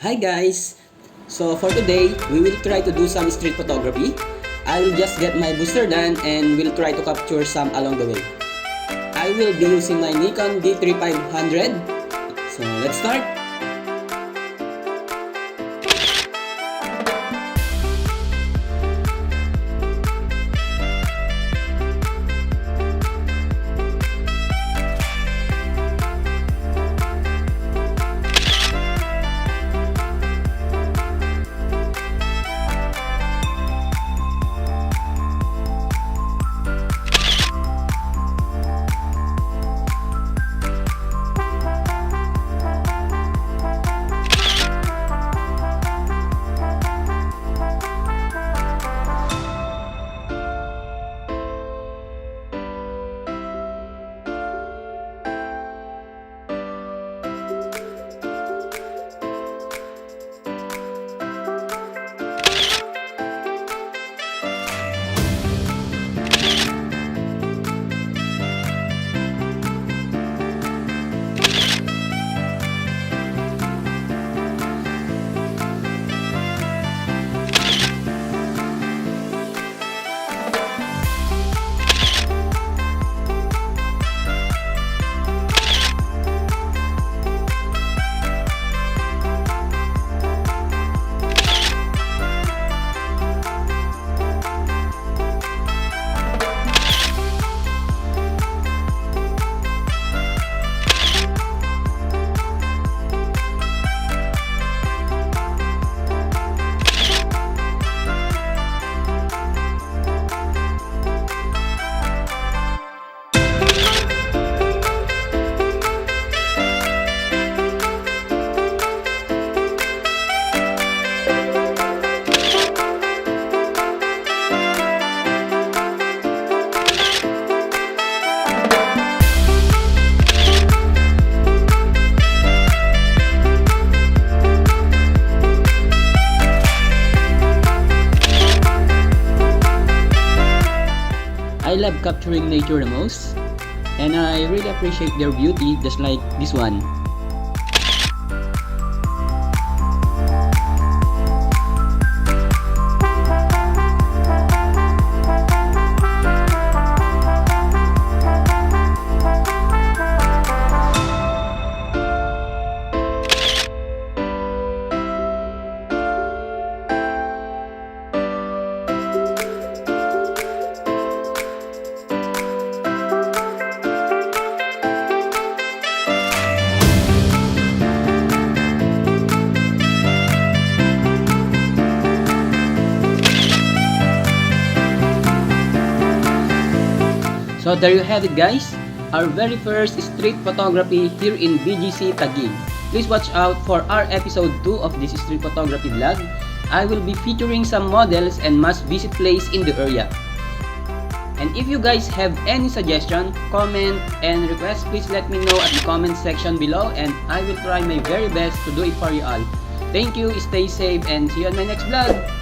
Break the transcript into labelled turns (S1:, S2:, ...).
S1: Hi guys! So for today, we will try to do some street photography. I will just get my booster done and will try to capture some along the way. I will be using my Nikon D3500. So let's start! I love capturing nature the most, and I really appreciate their beauty just like this one. So there you have it guys, our very first street photography here in BGC Taguig. Please watch out for our episode 2 of this street photography vlog. I will be featuring some models and must visit place in the area. And if you guys have any suggestion, comment, and request, please let me know at the comment section below and I will try my very best to do it for you all. Thank you, stay safe, and see you on my next vlog!